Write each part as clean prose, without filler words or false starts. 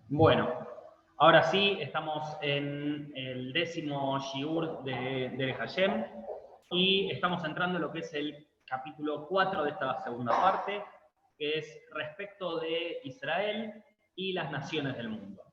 Bueno, ahora sí, estamos en el 10º Shiur de Hashem y estamos entrando en lo que es el capítulo 4 de esta segunda parte, que es respecto de Israel y las naciones del mundo.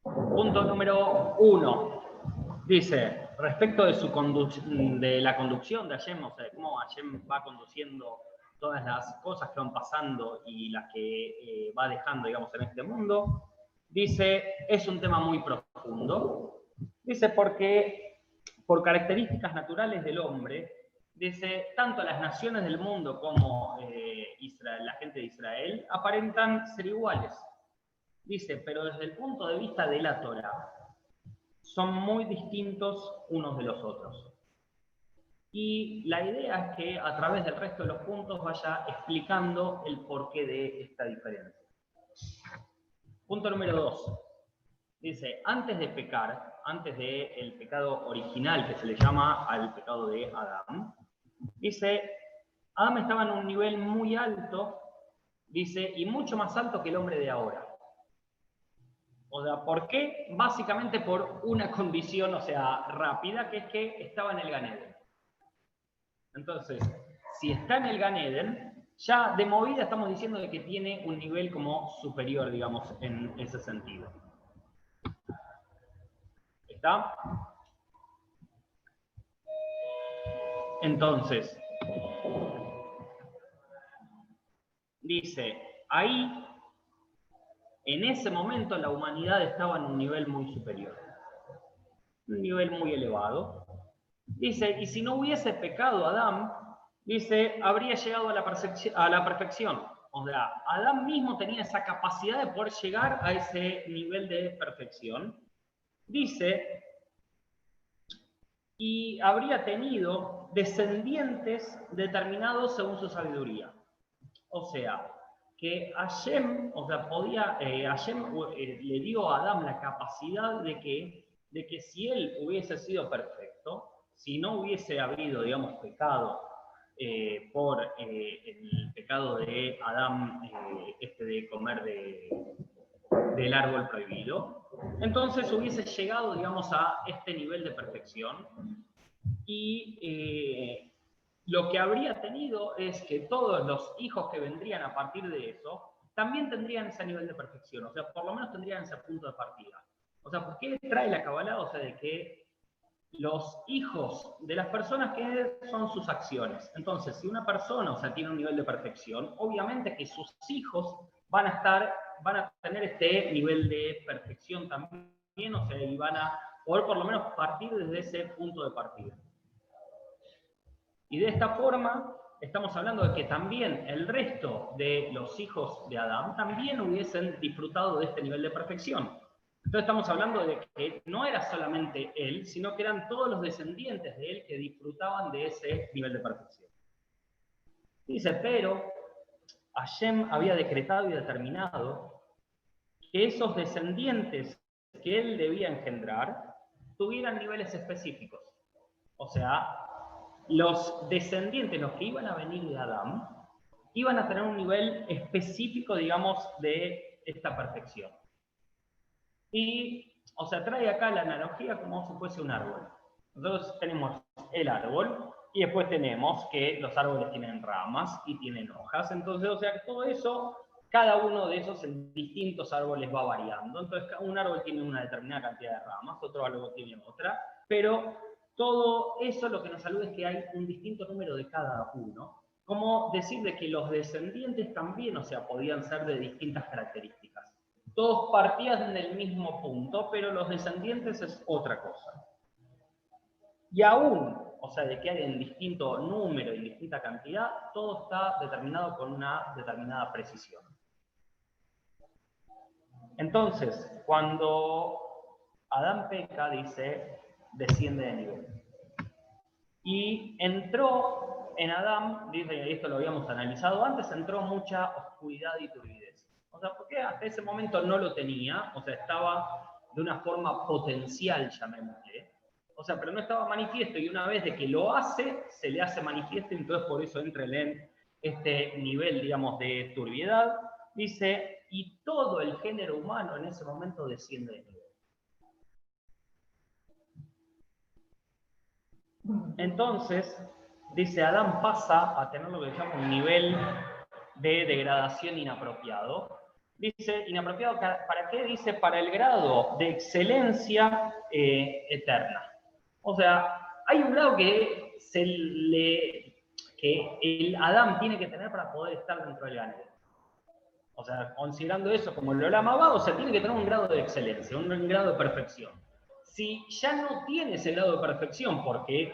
Punto número 1. Dice, respecto de la conducción de Hashem, o sea, de cómo Hashem va conduciendo todas las cosas que van pasando y las que va dejando, digamos, en este mundo, dice, es un tema muy profundo. Dice, porque por características naturales del hombre, dice, tanto las naciones del mundo como Israel, la gente de Israel, aparentan ser iguales. Dice, pero desde el punto de vista de la Torá, son muy distintos unos de los otros. Y la idea es que a través del resto de los puntos vaya explicando el porqué de esta diferencia. Punto número 2. Dice, antes de pecar, antes del pecado original que se le llama al pecado de Adán, dice, Adán estaba en un nivel muy alto, dice, y mucho más alto que el hombre de ahora. O sea, ¿por qué? Básicamente por una condición, o sea, rápida, que es que estaba en el Gan Eden. Entonces, si está en el Gan Eden, ya de movida estamos diciendo de que tiene un nivel como superior, digamos, en ese sentido. ¿Está? Entonces, dice, ahí, en ese momento la humanidad estaba en un nivel muy superior, un nivel muy elevado. Dice, y si no hubiese pecado Adán, dice, habría llegado a la perfección. O sea, Adán mismo tenía esa capacidad de poder llegar a ese nivel de perfección. Dice, y habría tenido descendientes determinados según su sabiduría. O sea, que Hashem, o sea, Hashem le dio a Adán la capacidad de que si él hubiese sido perfecto, si no hubiese habido, digamos, pecado por el pecado de Adán, de comer del árbol prohibido, entonces hubiese llegado, digamos, a este nivel de perfección y lo que habría tenido es que todos los hijos que vendrían a partir de eso también tendrían ese nivel de perfección, o sea, por lo menos tendrían ese punto de partida. O sea, ¿por qué trae la Kabbalah? O sea, de que los hijos de las personas que son sus acciones. Entonces, si una persona, o sea, tiene un nivel de perfección, obviamente que sus hijos van a tener este nivel de perfección también, o sea, y van a poder por lo menos partir desde ese punto de partida. Y de esta forma estamos hablando de que también el resto de los hijos de Adán también hubiesen disfrutado de este nivel de perfección. Entonces estamos hablando de que no era solamente él, sino que eran todos los descendientes de él que disfrutaban de ese nivel de perfección. Dice, pero Hashem había decretado y determinado que esos descendientes que él debía engendrar tuvieran niveles específicos. O sea, los descendientes, los que iban a venir de Adán, iban a tener un nivel específico, digamos, de esta perfección. Y, o sea, trae acá la analogía como si fuese un árbol. Nosotros tenemos el árbol y después tenemos que los árboles tienen ramas y tienen hojas. Entonces, o sea, todo eso, cada uno de esos en distintos árboles va variando. Entonces, un árbol tiene una determinada cantidad de ramas, otro árbol tiene otra, pero todo eso lo que nos saluda es que hay un distinto número de cada uno. Como decir de que los descendientes también, o sea, podían ser de distintas características. Todos partían del mismo punto, pero los descendientes es otra cosa. Y aún, o sea, de que hay en distinto número y distinta cantidad, todo está determinado con una determinada precisión. Entonces, cuando Adán peca, dice, desciende de nivel. Y entró en Adán, dice, esto lo habíamos analizado antes, entró mucha oscuridad y turbidez. O sea, porque hasta ese momento no lo tenía, o sea, estaba de una forma potencial, llamémosle. O sea, pero no estaba manifiesto, y una vez de que lo hace, se le hace manifiesto, y entonces por eso entra en este nivel, digamos, de turbiedad. Dice, y todo el género humano en ese momento desciende de nivel. Entonces, dice, Adán pasa a tener lo que se llama un nivel de degradación inapropiado. Dice, inapropiado, ¿para qué? Dice, para el grado de excelencia eterna. O sea, hay un grado que el Adán tiene que tener para poder estar dentro del Gan Eden. O sea, considerando eso como el Olam Abba, o sea, tiene que tener un grado de excelencia, un grado de perfección. Si ya no tiene ese grado de perfección porque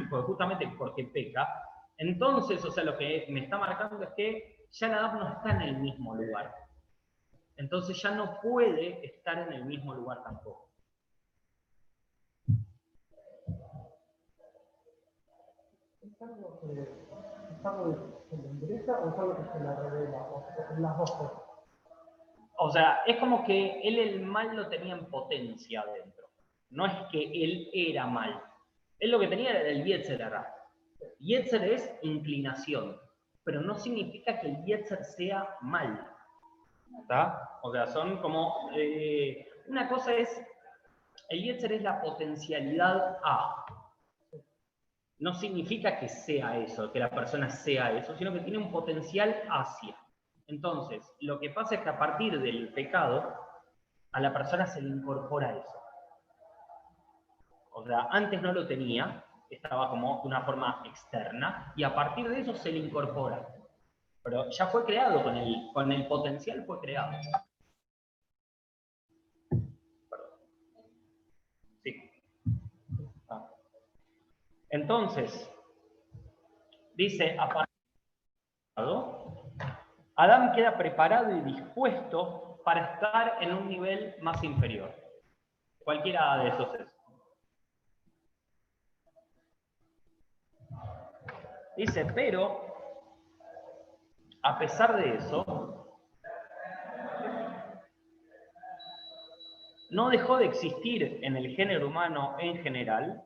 justamente porque peca, entonces, o sea, lo que me está marcando es que ya el Adán no está en el mismo lugar. Entonces ya no puede estar en el mismo lugar tampoco. ¿Es algo que se le endereza o es algo que se le revela? O las dos cosas. O sea, es como que él el mal lo tenía en potencia adentro. No es que él era mal. Él lo que tenía era el Yetzer Hara. Yetzer es inclinación, pero no significa que el Yetzer sea mal. ¿Está? O sea, son como... una cosa es... El Yetzer es la potencialidad A. No significa que sea eso, que la persona sea eso, sino que tiene un potencial hacia. Entonces, lo que pasa es que a partir del pecado, a la persona se le incorpora eso. O sea, antes no lo tenía, estaba como de una forma externa, y a partir de eso se le incorpora. Pero ya fue creado, con el potencial fue creado. Perdón. Sí. Ah. Entonces, dice, a partir de Adán queda preparado y dispuesto para estar en un nivel más inferior. Cualquiera de esos es. Dice, pero, a pesar de eso, no dejó de existir en el género humano en general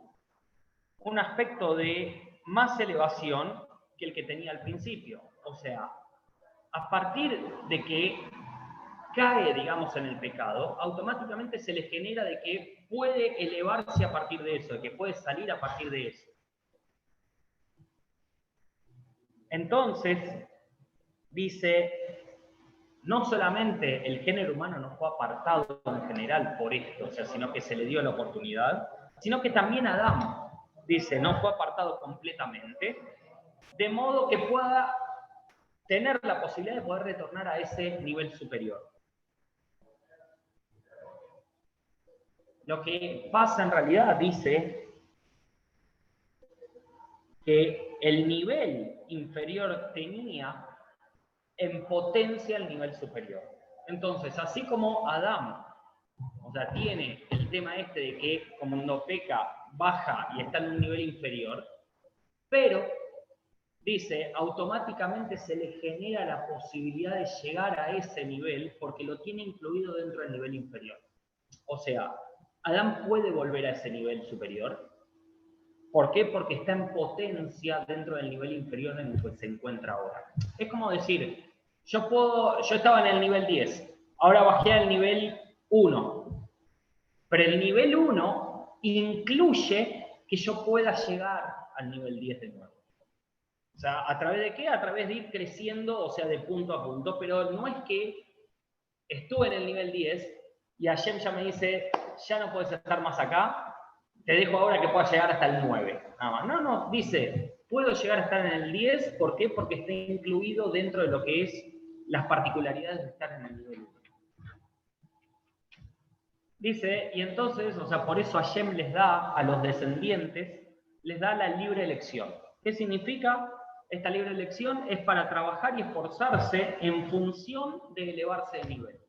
un aspecto de más elevación que el que tenía al principio. O sea, a partir de que cae, digamos, en el pecado, automáticamente se le genera de que puede elevarse a partir de eso, de que puede salir a partir de eso. Entonces, dice, no solamente el género humano no fue apartado en general por esto, o sea, sino que se le dio la oportunidad, sino que también Adán, dice, no fue apartado completamente, de modo que pueda tener la posibilidad de poder retornar a ese nivel superior. Lo que pasa en realidad, dice, que el nivel inferior tenía en potencia el nivel superior. Entonces, así como Adán, o sea, tiene el tema este de que cuando peca, baja y está en un nivel inferior, pero, dice, automáticamente se le genera la posibilidad de llegar a ese nivel porque lo tiene incluido dentro del nivel inferior. O sea, Adán puede volver a ese nivel superior. ¿Por qué? Porque está en potencia dentro del nivel inferior en el que se encuentra ahora. Es como decir, yo estaba en el nivel 10, ahora bajé al nivel 1, pero el nivel 1 incluye que yo pueda llegar al nivel 10 de nuevo. O sea, ¿a través de qué? A través de ir creciendo, o sea, de punto a punto, pero no es que estuve en el nivel 10 y Hashem ya me dice, ya no puedes estar más acá, te dejo ahora que puedas llegar hasta el 9. Nada más. No, dice, puedo llegar a estar en el 10, ¿por qué? Porque está incluido dentro de lo que es las particularidades de estar en el nivel 1. Dice, y entonces, o sea, por eso Hashem les da a los descendientes, les da la libre elección. ¿Qué significa? Esta libre elección es para trabajar y esforzarse en función de elevarse de nivel.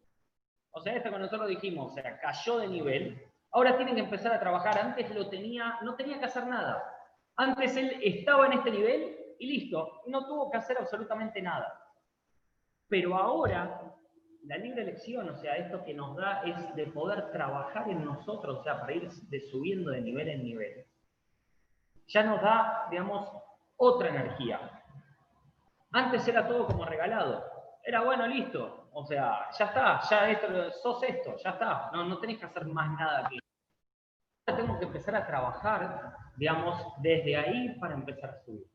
O sea, esto que nosotros dijimos, o sea, cayó de nivel, ahora tienen que empezar a trabajar. Antes no tenía que hacer nada. Antes él estaba en este nivel y listo, no tuvo que hacer absolutamente nada. Pero ahora, la libre elección, o sea, esto que nos da es de poder trabajar en nosotros, o sea, para ir subiendo de nivel en nivel. Ya nos da, digamos, otra energía. Antes era todo como regalado. era bueno, listo. O sea, ya está, ya esto, sos esto, ya está. No tenés que hacer más nada que eso. Tengo que empezar a trabajar, digamos, desde ahí para empezar a subir.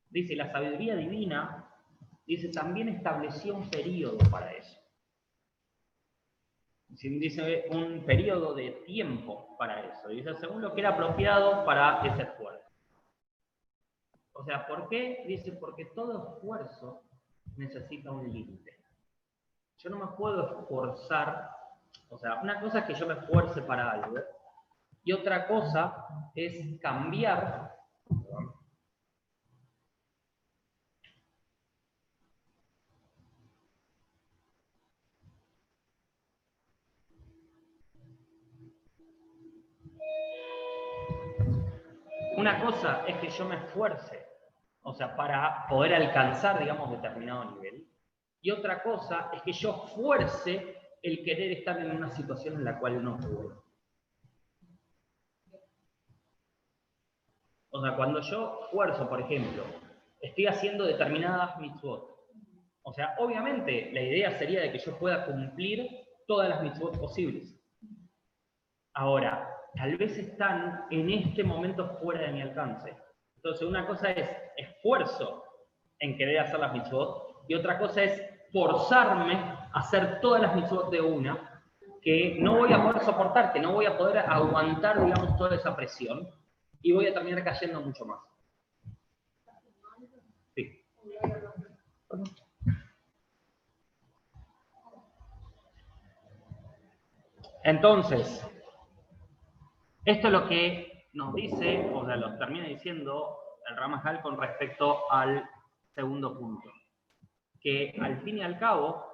Dice, la sabiduría divina, dice, también estableció un periodo para eso. Dice, un periodo de tiempo para eso. Dice, según lo que era apropiado para ese esfuerzo. O sea, ¿por qué? Dice, porque todo esfuerzo necesita un límite. Yo no me puedo esforzar, o sea, una cosa es que yo me esfuerce para algo, y otra cosa es cambiar. Una cosa es que yo me esfuerce, o sea, para poder alcanzar, digamos, determinado nivel. Y otra cosa es que yo fuerce el querer estar en una situación en la cual no puedo. O sea, cuando yo fuerzo, por ejemplo, estoy haciendo determinadas mitzvot. O sea, obviamente la idea sería de que yo pueda cumplir todas las mitzvot posibles. Ahora, tal vez están en este momento fuera de mi alcance. Entonces, una cosa es esfuerzo en querer hacer las mitzvot y otra cosa es forzarme a hacer todas las mitzvot de una que no voy a poder soportar, que no voy a poder aguantar, digamos, toda esa presión y voy a terminar cayendo mucho más. Sí. Entonces, esto es lo que nos dice, o sea, lo termina diciendo el Ramajal con respecto al segundo punto. Que al fin y al cabo,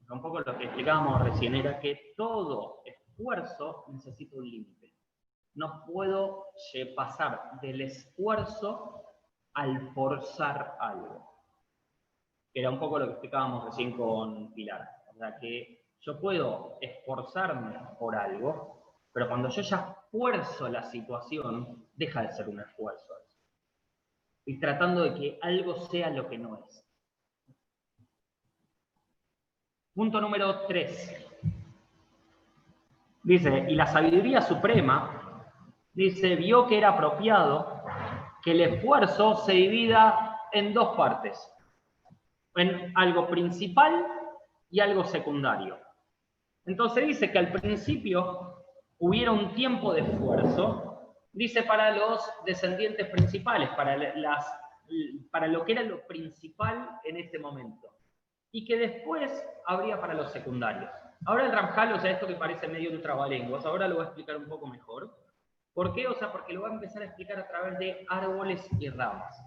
un poco lo que explicábamos recién, era que todo esfuerzo necesita un límite. No puedo pasar del esfuerzo al forzar algo. Que era un poco lo que explicábamos recién con Pilar. O sea, que yo puedo esforzarme por algo, pero cuando yo ya fuerzo la situación, deja de ser un esfuerzo. Y tratando de que algo sea lo que no es. Punto número 3. Dice, y la sabiduría suprema, dice, vio que era apropiado que el esfuerzo se divida en dos partes. En algo principal y algo secundario. Entonces dice que al principio hubiera un tiempo de esfuerzo, dice para los descendientes principales, para lo que era lo principal en este momento. Y que después habría para los secundarios. Ahora el Ramjal, o sea, esto que parece medio un trabalenguas, ahora lo voy a explicar un poco mejor. ¿Por qué? O sea, porque lo voy a empezar a explicar a través de árboles y ramas.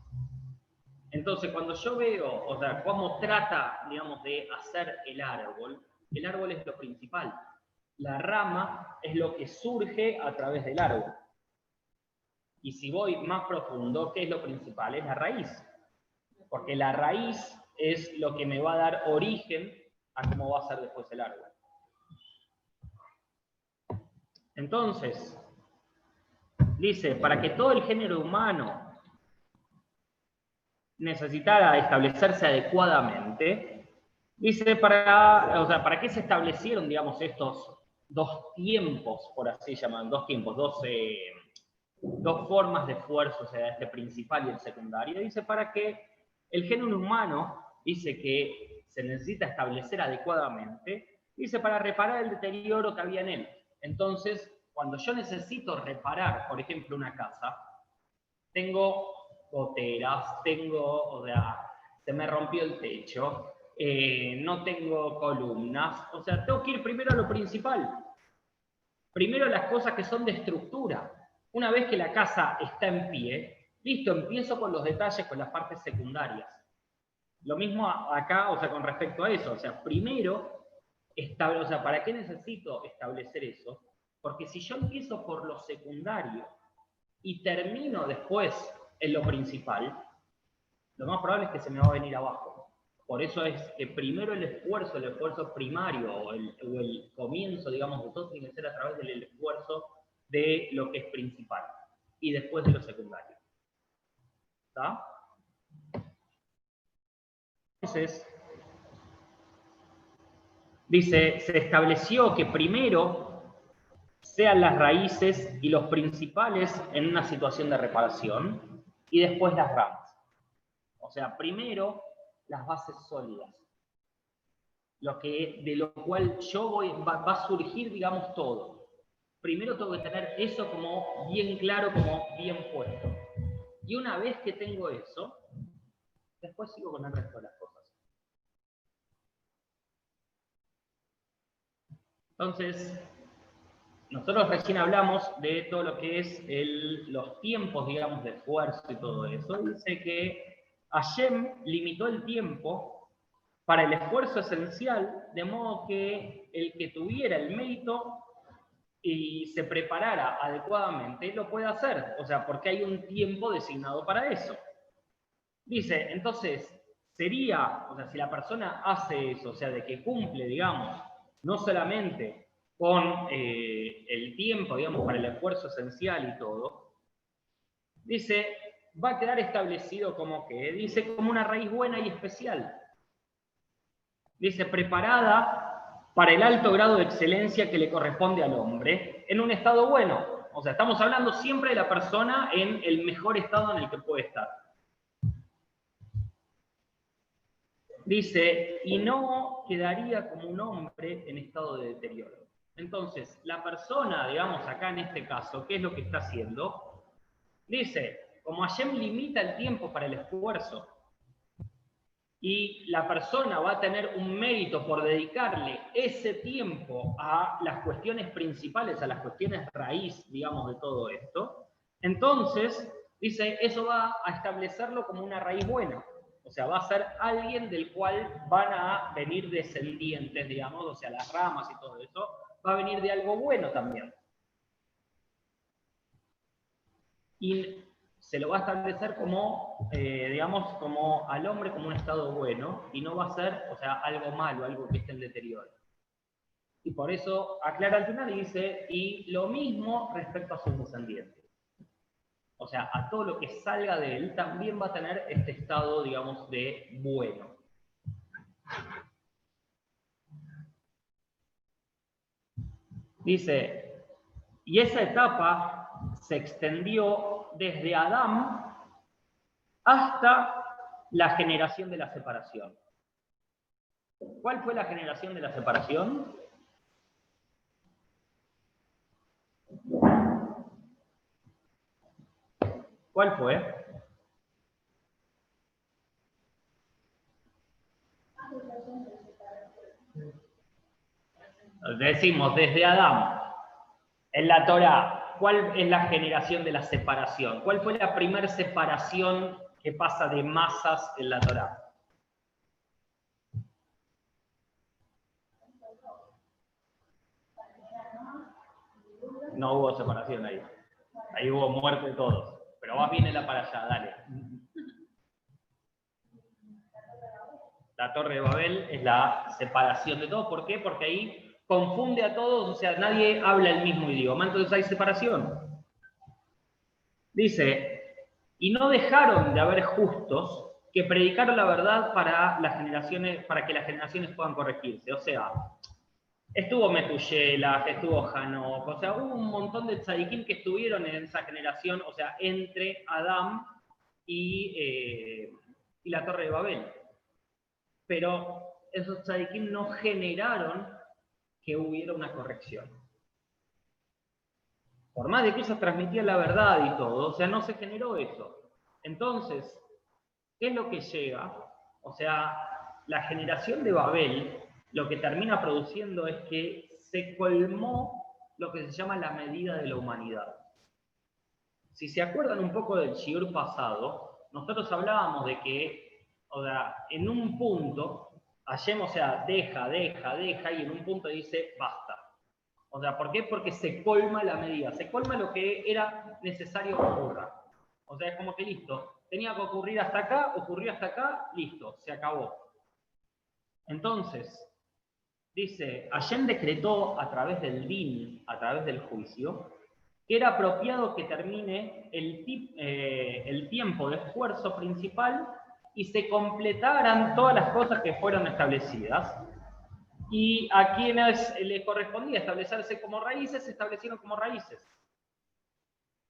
Entonces, cuando yo veo, o sea, cómo trata, digamos, de hacer el árbol es lo principal. La rama es lo que surge a través del árbol. Y si voy más profundo, ¿qué es lo principal? Es la raíz. Porque la raíz es lo que me va a dar origen a cómo va a ser después el árbol. Entonces, dice, para que todo el género humano necesitara establecerse adecuadamente, dice, ¿para qué se establecieron, digamos, estos dos tiempos, por así llaman, dos tiempos, dos formas de esfuerzo, o sea, este principal y el secundario? Dice, para que el género humano, dice que se necesita establecer adecuadamente, dice, para reparar el deterioro que había en él. Entonces, cuando yo necesito reparar, por ejemplo, una casa, tengo goteras, o sea, se me rompió el techo, no tengo columnas, o sea, tengo que ir primero a lo principal. Primero las cosas que son de estructura. Una vez que la casa está en pie, listo, empiezo con los detalles, con las partes secundarias. Lo mismo acá, o sea, con respecto a eso, o sea, primero, o sea, ¿para qué necesito establecer eso? Porque si yo empiezo por lo secundario y termino después en lo principal, lo más probable es que se me va a venir abajo. Por eso es que primero el esfuerzo primario o el comienzo, digamos, de todo tiene que ser a través del esfuerzo de lo que es principal y después de lo secundario. ¿Está? Entonces, dice, se estableció que primero sean las raíces y los principales en una situación de reparación y después las ramas. O sea, primero las bases sólidas. De lo cual va a surgir, digamos, todo. Primero tengo que tener eso como bien claro, como bien puesto. Y una vez que tengo eso, después sigo con el resto de las cosas. Entonces, nosotros recién hablamos de todo lo que es los tiempos, digamos, de esfuerzo y todo eso. Dice que Hashem limitó el tiempo para el esfuerzo esencial, de modo que el que tuviera el mérito y se preparara adecuadamente, lo puede hacer. O sea, porque hay un tiempo designado para eso. Dice, entonces, o sea, si la persona hace eso, o sea, de que cumple, digamos, no solamente con el tiempo, digamos, para el esfuerzo esencial y todo, dice, va a quedar establecido como que, dice, como una raíz buena y especial. Dice, preparada para el alto grado de excelencia que le corresponde al hombre en un estado bueno. O sea, estamos hablando siempre de la persona en el mejor estado en el que puede estar. Dice, y no quedaría como un hombre en estado de deterioro. Entonces, la persona, digamos, acá en este caso, ¿qué es lo que está haciendo? Dice, como Hashem limita el tiempo para el esfuerzo, y la persona va a tener un mérito por dedicarle ese tiempo a las cuestiones principales, a las cuestiones raíz, digamos, de todo esto, entonces, dice, eso va a establecerlo como una raíz buena. O sea, va a ser alguien del cual van a venir descendientes, digamos, o sea, las ramas y todo eso, va a venir de algo bueno también. Y se lo va a establecer como, digamos, como al hombre como un estado bueno, y no va a ser, o sea, algo malo, algo que esté en deterioro. Y por eso aclara al final y dice, y lo mismo respecto a sus descendientes. O sea, a todo lo que salga de él también va a tener este estado, digamos, de bueno. Dice, y esa etapa se extendió desde Adán hasta la generación de la separación. ¿Cuál fue la generación de la separación? ¿Cuál fue? Decimos, desde Adán, en la Torá, ¿cuál es la generación de la separación? ¿Cuál fue la primera separación que pasa de masas en la Torá? No hubo separación ahí. Ahí hubo muerte de todos. Pero vas bien en la para allá, dale. La Torre de Babel es la separación de todos. ¿Por qué? Porque ahí confunde a todos, o sea, nadie habla el mismo idioma, entonces hay separación. Dice, y no dejaron de haber justos que predicaron la verdad para que las generaciones puedan corregirse. O sea, estuvo Metuyela, estuvo Hanok, o sea, hubo un montón de tzadikim que estuvieron en esa generación, o sea, entre Adán y la Torre de Babel. Pero esos tzadikim no generaron que hubiera una corrección. Por más de que ellos transmitían la verdad y todo, o sea, no se generó eso. Entonces, ¿qué es lo que llega? O sea, la generación de Babel lo que termina produciendo es que se colmó lo que se llama la medida de la humanidad. Si se acuerdan un poco del shiur pasado, nosotros hablábamos de que, o sea, en un punto, Hashem, o sea, deja, y en un punto dice, basta. O sea, ¿por qué? Porque se colma la medida, se colma lo que era necesario que ocurra. O sea, es como que listo, tenía que ocurrir hasta acá, ocurrió hasta acá, listo, se acabó. Entonces, dice, Hashem decretó a través del din, a través del juicio, que era apropiado que termine el tiempo de esfuerzo principal y se completaran todas las cosas que fueron establecidas. Y a quienes les correspondía establecerse como raíces, se establecieron como raíces.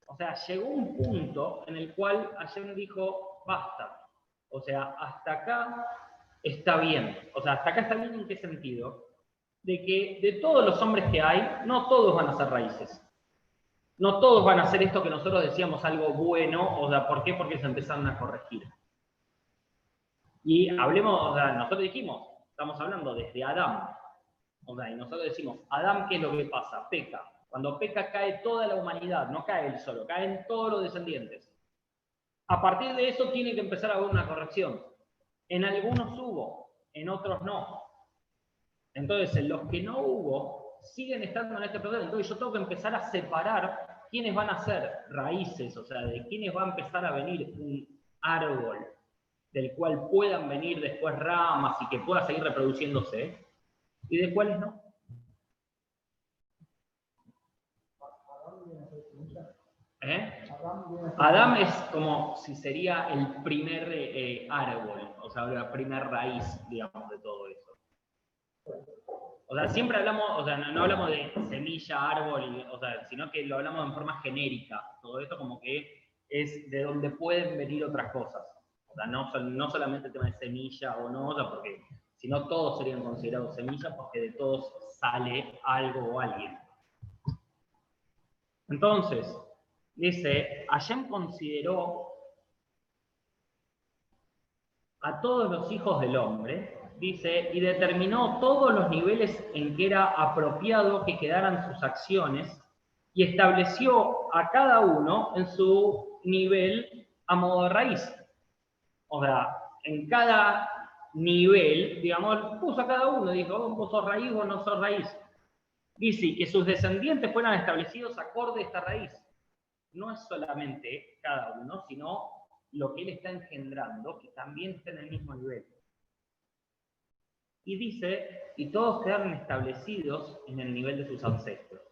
O sea, llegó un punto en el cual Hashem dijo, basta. O sea, hasta acá está bien. O sea, hasta acá está bien, ¿en qué sentido? De que de todos los hombres que hay, no todos van a ser raíces. No todos van a hacer esto que nosotros decíamos algo bueno. O sea, ¿por qué? Porque se empezaron a corregir. Y hablemos, o sea, nosotros dijimos, estamos hablando desde Adán. O sea, y nosotros decimos, Adán, ¿qué es lo que pasa? Peca. Cuando peca cae toda la humanidad, no cae él solo, caen todos los descendientes. A partir de eso tiene que empezar a haber una corrección. En algunos hubo, en otros no. Entonces, en los que no hubo, siguen estando en este proceso. Entonces, yo tengo que empezar a separar quiénes van a ser raíces, o sea, de quiénes va a empezar a venir un árbol del cual puedan venir después ramas y que pueda seguir reproduciéndose, y de cuáles no. Adán es como si sería el primer árbol, o sea, la primera raíz, digamos, de todo eso. O sea, siempre hablamos, o sea, no hablamos de semilla, árbol, o sea, sino que lo hablamos en forma genérica. Todo esto como que es de donde pueden venir otras cosas. O sea, no solamente el tema de semilla o no, o sea, porque si no todos serían considerados semillas, porque de todos sale algo o alguien. Entonces, dice, Hashem consideró a todos los hijos del hombre, dice, y determinó todos los niveles en que era apropiado que quedaran sus acciones, y estableció a cada uno en su nivel a modo de raíz. O sea, en cada nivel, digamos, puso a cada uno, dijo, vos sos raíz, vos no sos raíz. Dice, que sus descendientes fueran establecidos acorde a esta raíz. No es solamente cada uno, sino lo que él está engendrando, que también está en el mismo nivel. Y dice, y todos quedaron establecidos en el nivel de sus ancestros.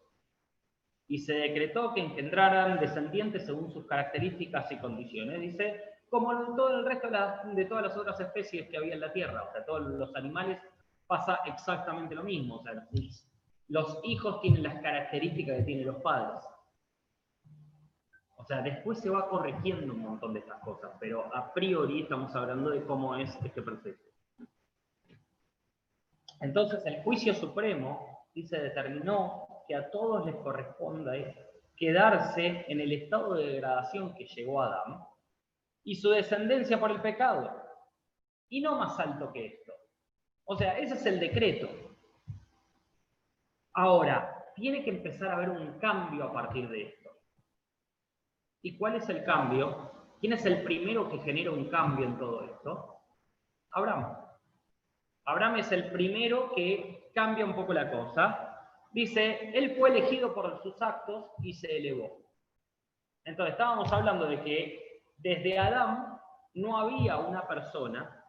Y se decretó que engendraran descendientes según sus características y condiciones. Dice, como en todo el resto de todas las otras especies que había en la Tierra. O sea, todos los animales pasa exactamente lo mismo. O sea, los hijos tienen las características que tienen los padres. O sea, después se va corrigiendo un montón de estas cosas, pero a priori estamos hablando de cómo es este proceso. Entonces, el juicio supremo, dice, determinó que a todos les corresponde quedarse en el estado de degradación que llegó Adán y su descendencia por el pecado, y no más alto que esto. O sea, ese es el decreto. Ahora, tiene que empezar a haber un cambio a partir de esto. ¿Y cuál es el cambio? ¿Quién es el primero que genera un cambio en todo esto? Abraham. Abraham es el primero que cambia un poco la cosa. Dice, él fue elegido por sus actos y se elevó. Entonces, estábamos hablando de que desde Adán no había una persona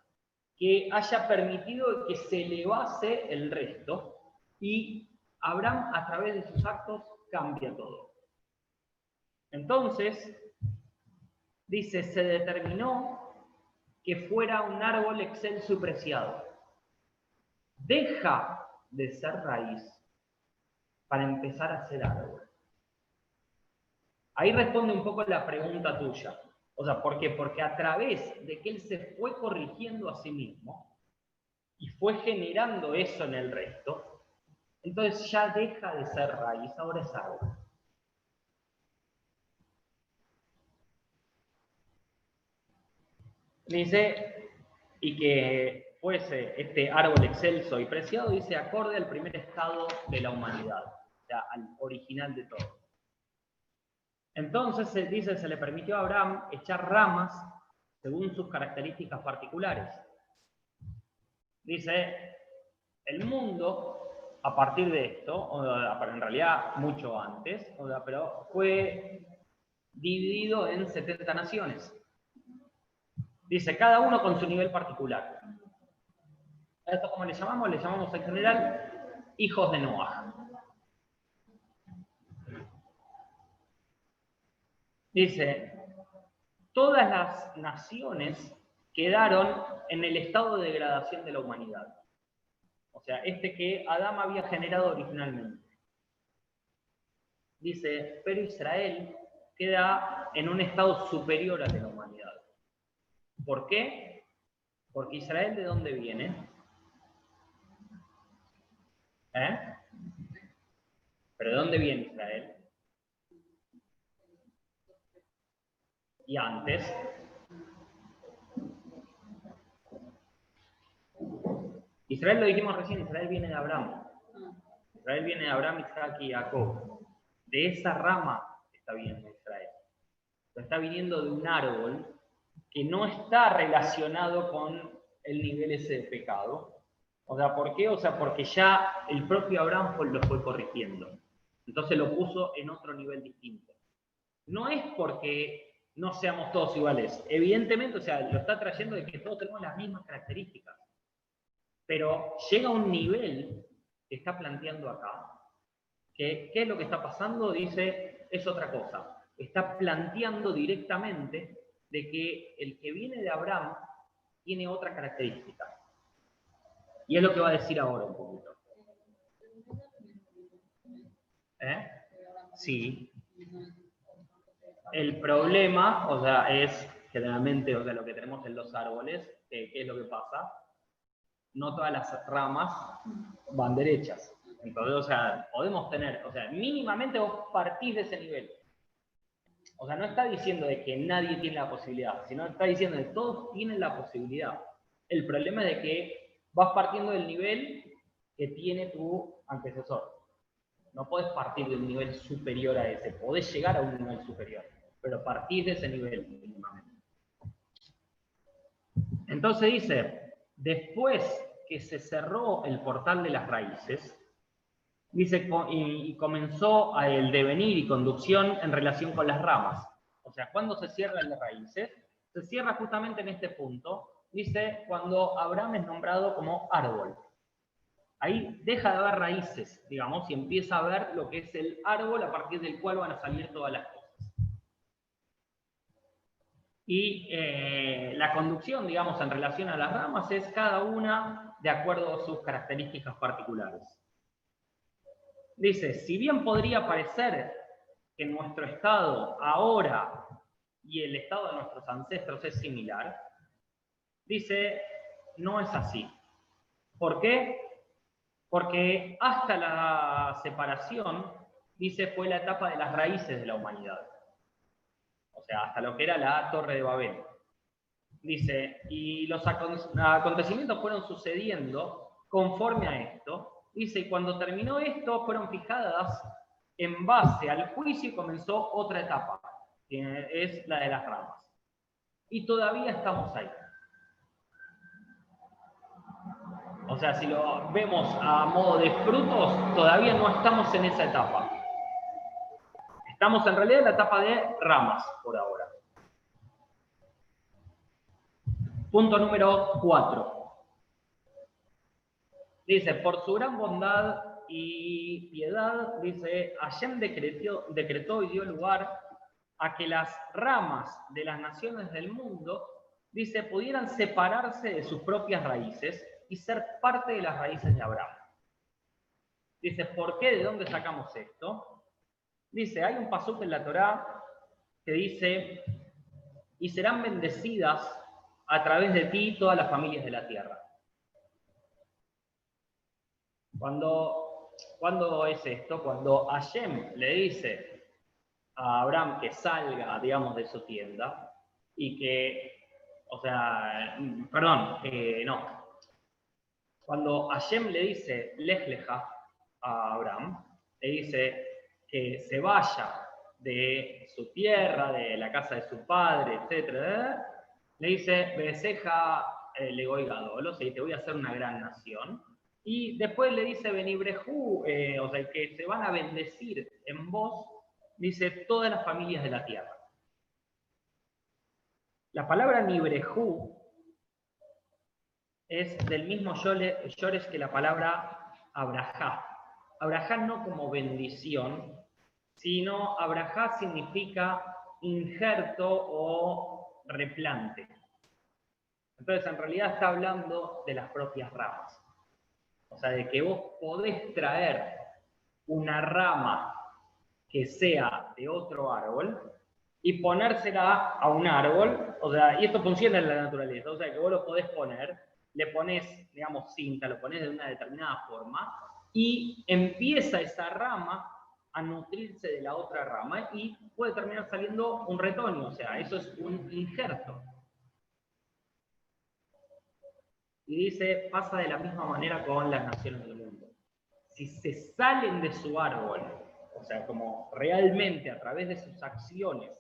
que haya permitido que se elevase el resto, y Abraham, a través de sus actos, cambia todo. Entonces, dice, se determinó que fuera un árbol excelso y preciado. Deja de ser raíz para empezar a ser árbol. Ahí responde un poco la pregunta tuya. O sea, ¿por qué? Porque a través de que él se fue corrigiendo a sí mismo y fue generando eso en el resto, entonces ya deja de ser raíz, ahora es árbol. Dice, y que fuese este árbol excelso y preciado, dice, acorde al primer estado de la humanidad, o sea, al original de todo. Entonces, dice, se le permitió a Abraham echar ramas según sus características particulares. Dice, el mundo, a partir de esto, en realidad mucho antes, pero fue dividido en 70 naciones. Dice, cada uno con su nivel particular. ¿A esto cómo le llamamos? Le llamamos en general hijos de Noah. Dice, todas las naciones quedaron en el estado de degradación de la humanidad. O sea, que Adán había generado originalmente. Dice, pero Israel queda en un estado superior al de la humanidad. ¿Por qué? Porque Israel, ¿de dónde viene? ¿Pero de dónde viene Israel? Y antes. Israel, lo dijimos recién, Israel viene de Abraham. Israel viene de Abraham, Isaac y Jacob. De esa rama está viniendo Israel. Está viniendo de un árbol que no está relacionado con el nivel ese de pecado. O sea, ¿por qué? O sea, porque ya el propio Abraham lo fue corrigiendo. Entonces lo puso en otro nivel distinto. No es porque no seamos todos iguales. Evidentemente, o sea, lo está trayendo de que todos tenemos las mismas características. Pero llega un nivel que está planteando acá, que ¿qué es lo que está pasando? Dice, es otra cosa. Está planteando directamente de que el que viene de Abraham tiene otra característica. Y es lo que va a decir ahora un poquito. Sí. El problema, o sea, es generalmente, o sea, lo que tenemos en los árboles, ¿qué es lo que pasa? No todas las ramas van derechas. Entonces, o sea, podemos tener, o sea, mínimamente vos partís de ese nivel. O sea, no está diciendo de que nadie tiene la posibilidad, sino está diciendo de que todos tienen la posibilidad. El problema es de que vas partiendo del nivel que tiene tu antecesor. No podés partir de un nivel superior a ese, podés llegar a un nivel superior, pero partís de ese nivel mínimamente. Entonces dice, después que se cerró el portal de las raíces, dice, y comenzó el devenir y conducción en relación con las ramas. O sea, ¿cuándo se cierran las raíces? Se cierra justamente en este punto. Dice, cuando Abraham es nombrado como árbol. Ahí deja de haber raíces, digamos, y empieza a ver lo que es el árbol a partir del cual van a salir todas las cosas. Y la conducción, digamos, en relación a las ramas es cada una de acuerdo a sus características particulares. Dice, si bien podría parecer que nuestro estado ahora y el estado de nuestros ancestros es similar, dice, no es así. ¿Por qué? Porque hasta la separación, dice, fue la etapa de las raíces de la humanidad. O sea, hasta lo que era la Torre de Babel. Dice, y los acontecimientos fueron sucediendo conforme a esto. Dice, y cuando terminó esto, fueron fijadas en base al juicio y comenzó otra etapa, que es la de las ramas. Y todavía estamos ahí. O sea, si lo vemos a modo de frutos, todavía no estamos en esa etapa. Estamos en realidad en la etapa de ramas por ahora. Punto número 4. Dice, por su gran bondad y piedad, dice, Hashem decretó y dio lugar a que las ramas de las naciones del mundo, dice, pudieran separarse de sus propias raíces y ser parte de las raíces de Abraham. Dice, ¿por qué? ¿De dónde sacamos esto? Dice, hay un pasuk en la Torá que dice, y serán bendecidas a través de ti todas las familias de la tierra. ¿Cuándo es esto? Cuando Hashem le dice a Abraham que salga, digamos, de su tienda y que, o sea, perdón, no. Cuando Hashem le dice Lech Lecha a Abraham, le dice que se vaya de su tierra, de la casa de su padre, etc. Le dice, Beseja Legoy Gadol, o sea, te voy a hacer una gran nación. Y después le dice Benibrejú, o sea, que se van a bendecir en vos, dice, todas las familias de la tierra. La palabra Nibrejú es del mismo Yoresh que la palabra Abrahá. Abrahá no como bendición, sino Abrahá significa injerto o replante. Entonces, en realidad está hablando de las propias ramas. O sea, de que vos podés traer una rama que sea de otro árbol y ponérsela a un árbol, o sea, y esto funciona en la naturaleza, o sea, que vos lo podés poner, le pones, digamos, cinta, lo pones de una determinada forma, y empieza esa rama a nutrirse de la otra rama y puede terminar saliendo un retoño, o sea, eso es un injerto. Y dice, pasa de la misma manera con las naciones del mundo. Si se salen de su árbol, o sea, como realmente a través de sus acciones,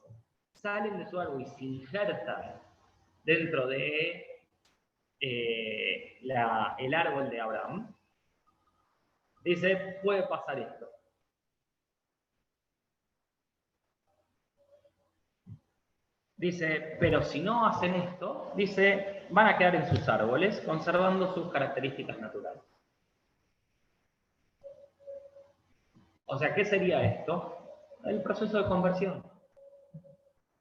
salen de su árbol y se injertan dentro de el árbol de Abraham, dice, puede pasar esto. Dice, pero si no hacen esto, dice, van a quedar en sus árboles conservando sus características naturales. O sea, ¿qué sería esto? El proceso de conversión.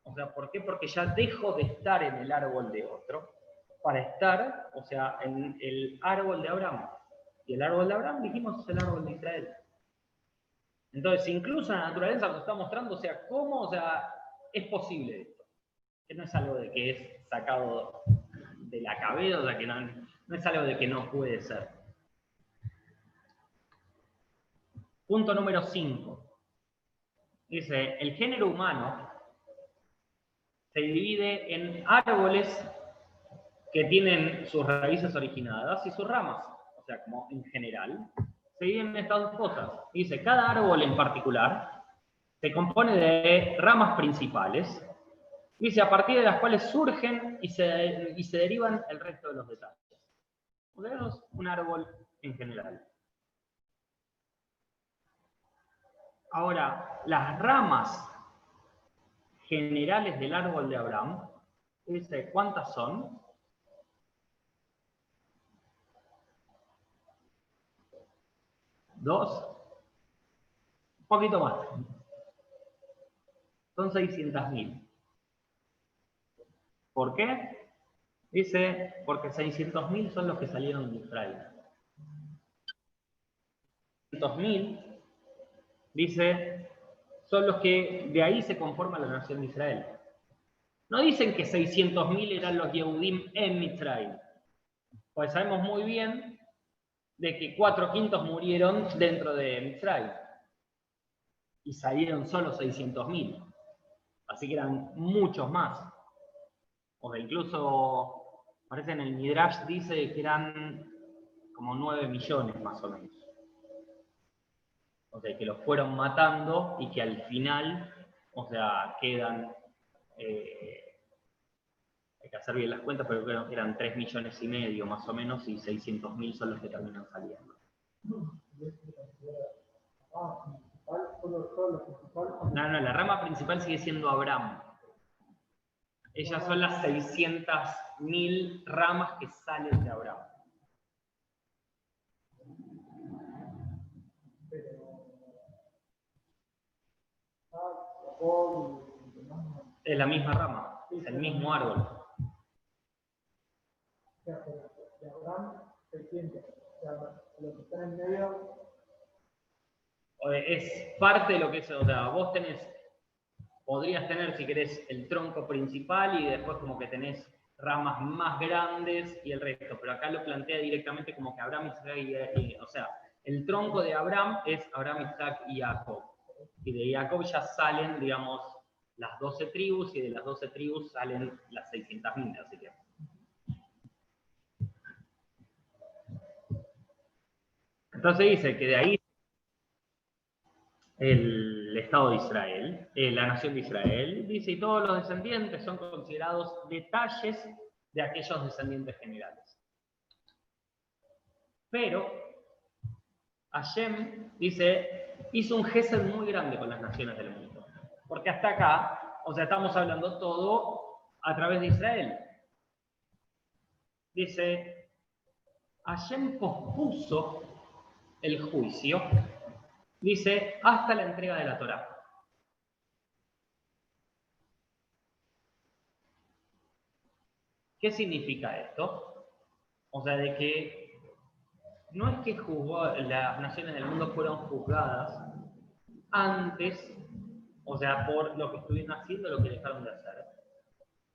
O sea, ¿por qué? Porque ya dejo de estar en el árbol de otro para estar, o sea, en el árbol de Abraham. Y el árbol de Abraham, dijimos, es el árbol de Israel. Entonces, incluso la naturaleza nos está mostrando, o sea, cómo, o sea, es posible esto. Que no es algo de que es sacado de la cabeza, o sea, que no es algo de que no puede ser. Punto número 5. Dice, el género humano se divide en árboles que tienen sus raíces originadas y sus ramas. O sea, como en general, se dividen en estas dos cosas. Dice, cada árbol en particular se compone de ramas principales, dice, a partir de las cuales surgen y se derivan el resto de los detalles. O sea, eso es un árbol en general. Ahora, las ramas generales del árbol de Abraham, dice, ¿cuántas son? 2, un poquito más. Son 600.000. ¿Por qué? Dice, porque 600.000 son los que salieron de Israel. 600.000, dice, son los que de ahí se conforma la nación de Israel. No dicen que 600.000 eran los Yehudim en Israel. Pues sabemos muy bien de que 4/5 murieron dentro de Israel. Y salieron solo 600.000. Así que eran muchos más. O sea, incluso, parece en el Midrash dice que eran como 9 millones más o menos. O sea, que los fueron matando y que al final, o sea, quedan, hay que hacer bien las cuentas, pero creo que eran 3,5 millones más o menos, y 600.000 son los que terminan saliendo. No, la rama principal sigue siendo Abraham. Ellas son las 600.000 ramas que salen de Abraham. Es la misma rama, es el mismo árbol. De Abraham, 600. O sea, los que están en medio. Es parte de lo que es, o sea, vos podrías tener, si querés, el tronco principal y después como que tenés ramas más grandes y el resto, pero acá lo plantea directamente como que Abraham, Isaac o sea, el tronco de Abraham es Abraham, Isaac y Jacob. Y de Jacob ya salen, digamos, las 12 tribus, y de las 12 tribus salen las 600.000, así que. Entonces dice que de ahí el Estado de Israel, la nación de Israel, dice, y todos los descendientes son considerados detalles de aquellos descendientes generales. Pero Hashem, dice, hizo un gesed muy grande con las naciones del mundo. Porque hasta acá, o sea, estamos hablando todo a través de Israel. Dice, Hashem pospuso el juicio, dice, hasta la entrega de la Torá. ¿Qué significa esto? O sea, de que no es que las naciones del mundo fueron juzgadas antes, o sea, por lo que estuvieron haciendo, lo que dejaron de hacer,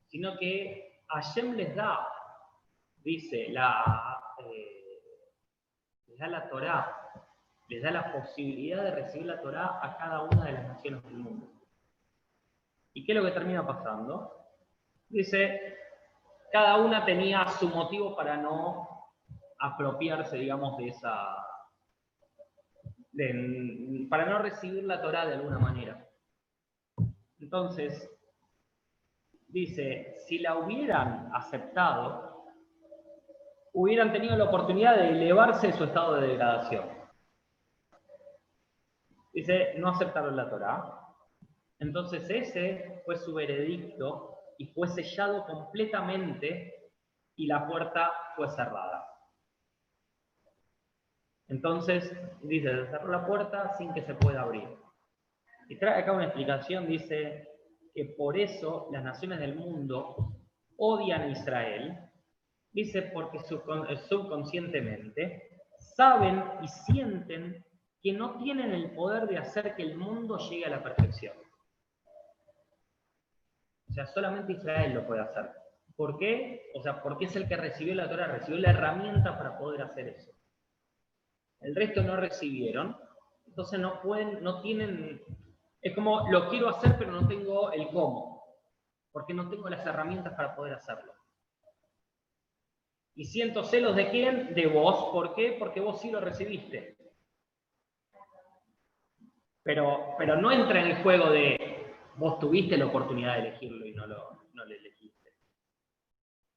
sino que Hashem les da, dice, les da la Torá, les da la posibilidad de recibir la Torá a cada una de las naciones del mundo. ¿Y qué es lo que termina pasando? Dice, cada una tenía su motivo para no apropiarse, digamos, de esa... para no recibir la Torá de alguna manera. Entonces, dice, si la hubieran aceptado, hubieran tenido la oportunidad de elevarse de su estado de degradación. Dice, no aceptaron la Torá. Entonces ese fue su veredicto y fue sellado completamente y la puerta fue cerrada. Entonces, dice, se cerró la puerta sin que se pueda abrir. Y trae acá una explicación, dice que por eso las naciones del mundo odian a Israel, dice porque subconscientemente saben y sienten que no tienen el poder de hacer que el mundo llegue a la perfección. O sea, solamente Israel lo puede hacer. ¿Por qué? O sea, porque es el que recibió la Torá, recibió la herramienta para poder hacer eso. El resto no recibieron, entonces no pueden, no tienen, es como lo quiero hacer pero no tengo el cómo, porque no tengo las herramientas para poder hacerlo. Y siento celos ¿de quién? De vos. ¿Por qué? Porque vos sí lo recibiste. Pero no entra en el juego de vos tuviste la oportunidad de elegirlo y no lo elegiste.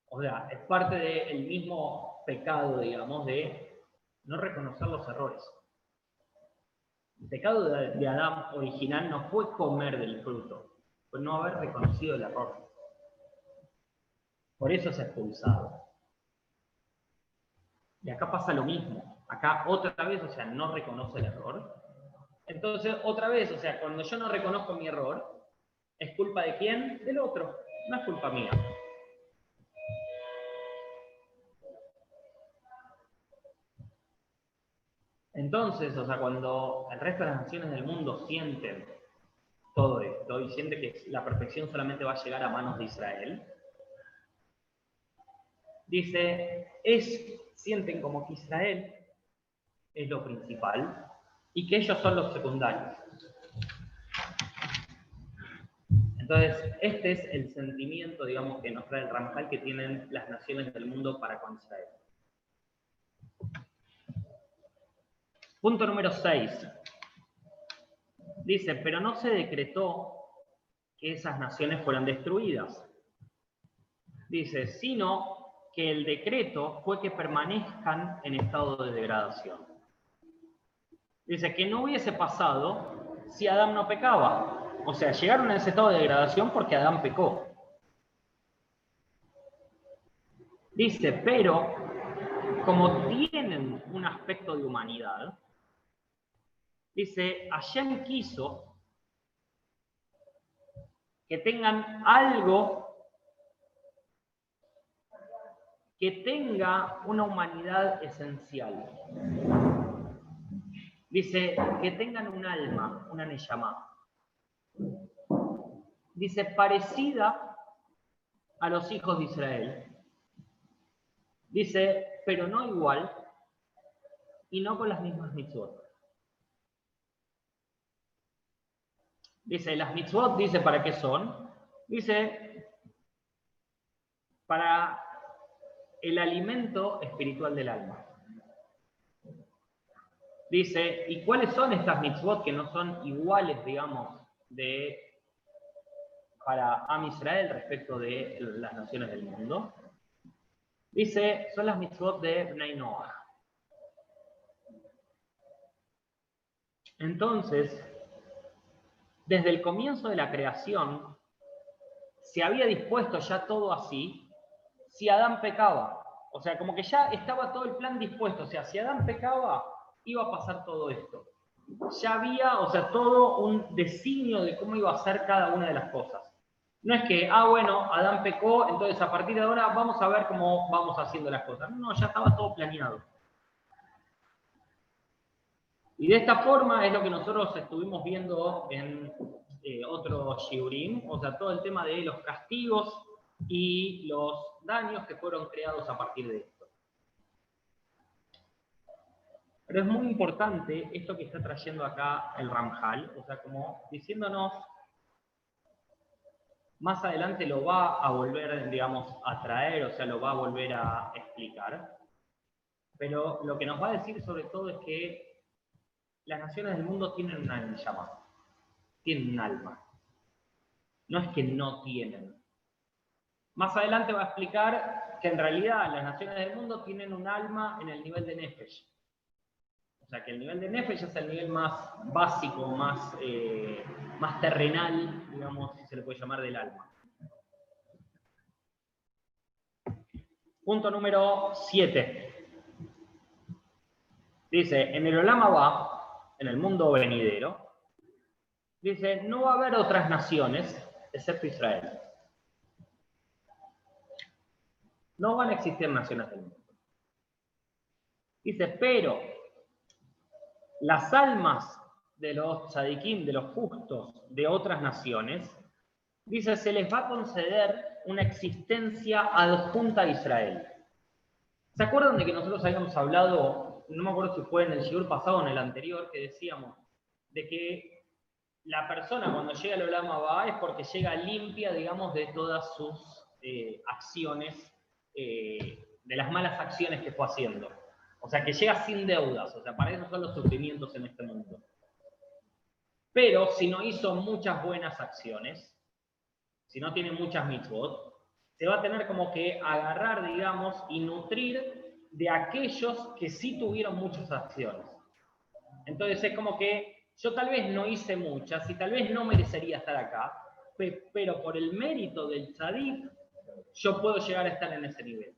O sea, es parte del mismo pecado, digamos, de no reconocer los errores. El pecado de Adán original no fue comer del fruto, fue no haber reconocido el error. Por eso es expulsado. Y acá pasa lo mismo. Acá otra vez, o sea, no reconoce el error. Entonces, otra vez, o sea, cuando yo no reconozco mi error, ¿es culpa de quién? Del otro. No es culpa mía. Entonces, o sea, cuando el resto de las naciones del mundo sienten todo esto y sienten que la perfección solamente va a llegar a manos de Israel, dice, sienten como que Israel es lo principal y que ellos son los secundarios. Entonces, este es el sentimiento, digamos, que nos trae el Ramjal que tienen las naciones del mundo para con Israel. Punto número 6. Dice, pero no se decretó que esas naciones fueran destruidas. Dice, sino que el decreto fue que permanezcan en estado de degradación. Dice que no hubiese pasado si Adán no pecaba. O sea, llegaron a ese estado de degradación porque Adán pecó. Dice, pero como tienen un aspecto de humanidad, dice, Hashem quiso que tengan algo que tenga una humanidad esencial. Dice, que tengan un alma, una neyamá. Dice, parecida a los hijos de Israel. Dice, pero no igual y no con las mismas mitzvot. Dice, las mitzvot, dice, ¿para qué son? Dice, para el alimento espiritual del alma. Dice, ¿y cuáles son estas mitzvot que no son iguales, digamos, para Am Israel respecto de las naciones del mundo? Dice, son las mitzvot de Bnei Noach. Entonces, desde el comienzo de la creación, se había dispuesto ya todo así, si Adán pecaba. O sea, como que ya estaba todo el plan dispuesto. O sea, si Adán pecaba, iba a pasar todo esto. Ya había, o sea, todo un designio de cómo iba a ser cada una de las cosas. No es que, bueno, Adán pecó, entonces a partir de ahora vamos a ver cómo vamos haciendo las cosas. No, ya estaba todo planeado. Y de esta forma es lo que nosotros estuvimos viendo en otros shiurim, o sea, todo el tema de los castigos y los daños que fueron creados a partir de esto. Pero es muy importante esto que está trayendo acá el Ramjal, o sea, como diciéndonos, más adelante lo va a volver, digamos, a traer, o sea, lo va a volver a explicar. Pero lo que nos va a decir sobre todo es que las naciones del mundo tienen una llama, tienen un alma. No es que no tienen. Más adelante va a explicar que en realidad las naciones del mundo tienen un alma en el nivel de Nefesh. O sea que el nivel de Nefesh es el nivel más básico, más terrenal, digamos, si se le puede llamar, del alma. Punto número 7. Dice, en el Olam Abba, en el mundo venidero, dice, no va a haber otras naciones excepto Israel. No van a existir naciones del mundo. Dice, pero las almas de los tzadikim, de los justos de otras naciones, dice, se les va a conceder una existencia adjunta a Israel. ¿Se acuerdan de que nosotros habíamos hablado, no me acuerdo si fue en el shiur pasado o en el anterior, que decíamos de que la persona cuando llega al Olam Abba es porque llega limpia, digamos, de todas sus acciones, de las malas acciones que fue haciendo? O sea, que llega sin deudas, o sea, para eso son los sufrimientos en este mundo. Pero si no hizo muchas buenas acciones, si no tiene muchas mitzvot, se va a tener como que agarrar, digamos, y nutrir de aquellos que sí tuvieron muchas acciones. Entonces es como que yo tal vez no hice muchas y tal vez no merecería estar acá, pero por el mérito del tzadik, yo puedo llegar a estar en ese nivel.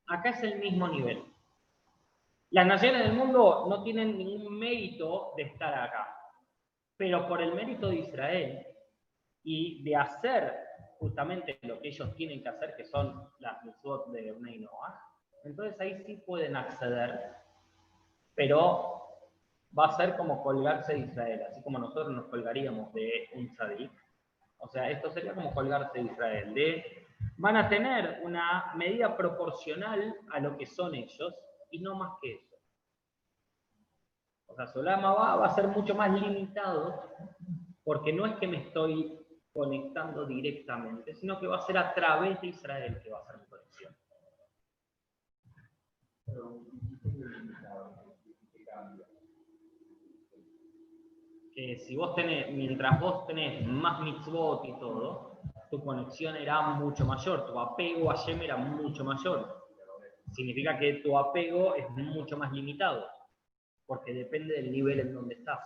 Acá es el mismo nivel. Las naciones del mundo no tienen ningún mérito de estar acá, pero por el mérito de Israel y de hacer justamente lo que ellos tienen que hacer, que son las mitzvot de Bnei Noach, entonces ahí sí pueden acceder, pero va a ser como colgarse de Israel, así como nosotros nos colgaríamos de un tzadik. O sea, esto sería como colgarse de Israel. Van a tener una medida proporcional a lo que son ellos y no más que eso. O sea, su Olam Abba va a ser mucho más limitado porque no es que me estoy conectando directamente, sino que va a ser a través de Israel que va a ser mi conexión. Que si vos tenés, mientras vos tenés más mitzvot y todo, tu conexión era mucho mayor, tu apego a Hashem era mucho mayor. Significa que tu apego es mucho más limitado, porque depende del nivel en donde estás.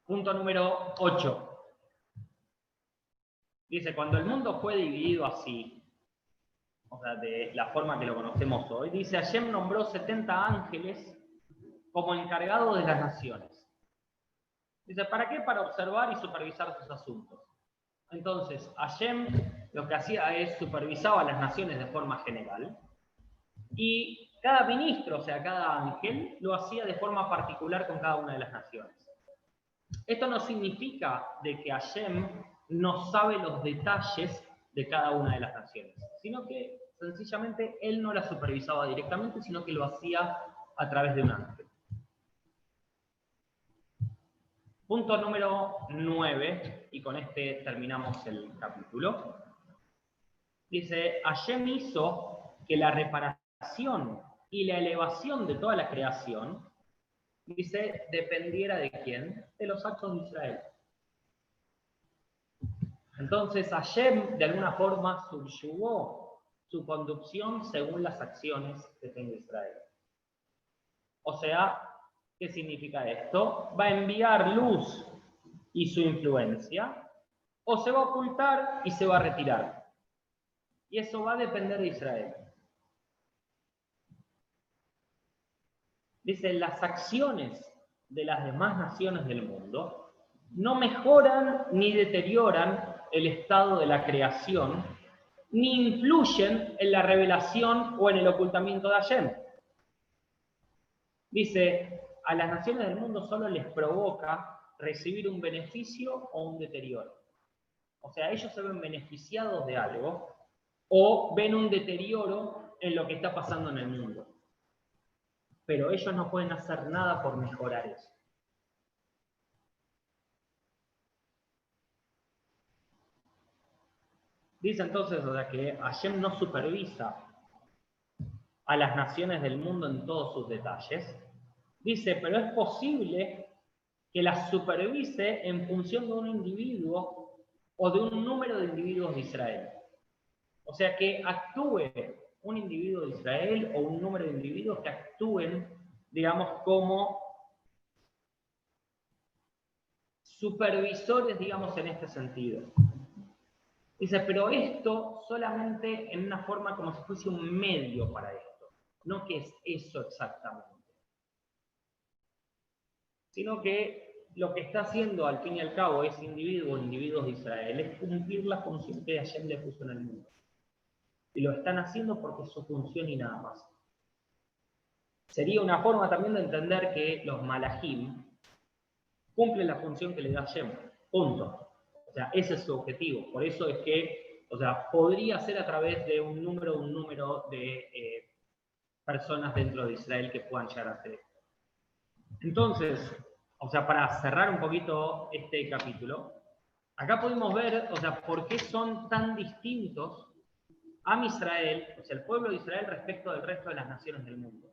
Punto número 8. Dice, cuando el mundo fue dividido así, o sea, de la forma que lo conocemos hoy, dice, Hashem nombró 70 ángeles como encargados de las naciones. Dice, ¿para qué? Para observar y supervisar sus asuntos. Entonces, Hashem lo que hacía es supervisaba a las naciones de forma general y cada ministro, o sea, cada ángel, lo hacía de forma particular con cada una de las naciones. Esto no significa de que Hashem no sabe los detalles de cada una de las naciones, sino que sencillamente él no la supervisaba directamente, sino que lo hacía a través de un ángel. Punto número 9, y con este terminamos el capítulo. Dice, Hashem hizo que la reparación y la elevación de toda la creación, dice, dependiera de quién, de los actos de Israel. Entonces Hashem de alguna forma subyugó su conducción según las acciones que tenga Israel. O sea, ¿qué significa esto? Va a enviar luz y su influencia, o se va a ocultar y se va a retirar. Y eso va a depender de Israel. Dice, las acciones de las demás naciones del mundo no mejoran ni deterioran el estado de la creación, ni influyen en la revelación o en el ocultamiento de Hashem. Dice, a las naciones del mundo solo les provoca recibir un beneficio o un deterioro. O sea, ellos se ven beneficiados de algo o ven un deterioro en lo que está pasando en el mundo. Pero ellos no pueden hacer nada por mejorar eso. Dice entonces, o sea, que Hashem no supervisa a las naciones del mundo en todos sus detalles. Dice, pero es posible que las supervise en función de un individuo o de un número de individuos de Israel. O sea, que actúe un individuo de Israel o un número de individuos que actúen, digamos, como supervisores, digamos, en este sentido. Dice, pero esto solamente en una forma como si fuese un medio para esto, no que es eso exactamente. Sino que lo que está haciendo al fin y al cabo ese individuo o individuos de Israel es cumplir la función que Hashem le puso en el mundo. Y lo están haciendo porque es su función y nada más. Sería una forma también de entender que los malajim cumplen la función que le da Hashem. Punto. O sea, ese es su objetivo. Por eso es que, o sea, podría ser a través de un número de personas dentro de Israel que puedan llegar a hacer esto. Entonces, o sea, para cerrar un poquito este capítulo, acá podemos ver, o sea, por qué son tan distintos a Israel, o sea, el pueblo de Israel respecto del resto de las naciones del mundo.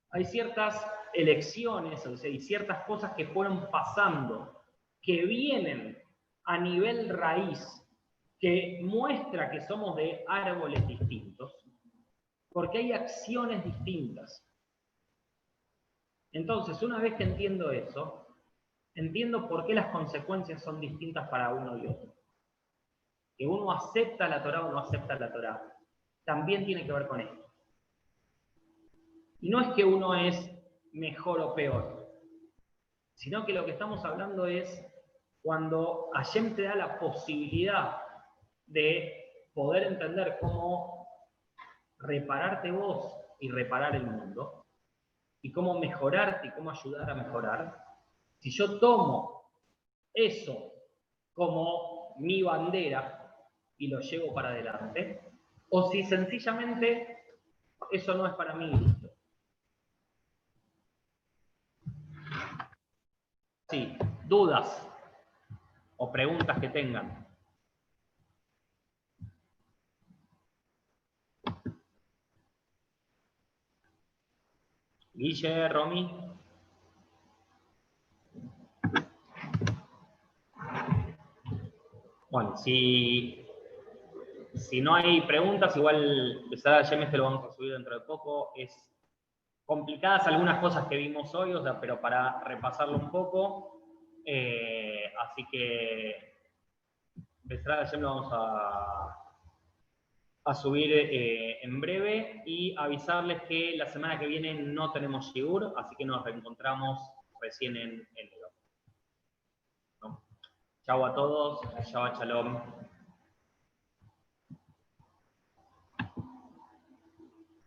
Hay ciertas elecciones, o sea, y ciertas cosas que fueron pasando, que vienen a nivel raíz, que muestra que somos de árboles distintos, porque hay acciones distintas. Entonces, una vez que entiendo eso, entiendo por qué las consecuencias son distintas para uno y otro. Que uno acepta la Torá o no acepta la Torá, también tiene que ver con esto. Y no es que uno es mejor o peor, sino que lo que estamos hablando es cuando Hashem te da la posibilidad de poder entender cómo repararte vos y reparar el mundo, y cómo mejorarte y cómo ayudar a mejorar. Si yo tomo eso como mi bandera y lo llevo para adelante, o si sencillamente eso no es para mí, listo. Sí, dudas o preguntas que tengan. Guille, Romy. Bueno, si no hay preguntas, igual ya me lo vamos a subir dentro de poco. Es complicadas algunas cosas que vimos hoy, o sea, pero para repasarlo un poco. Así que ya lo vamos a subir en breve y avisarles que la semana que viene no tenemos Shiur, así que nos reencontramos recién en enero. ¿No? Chau a todos, Shabbat Shalom.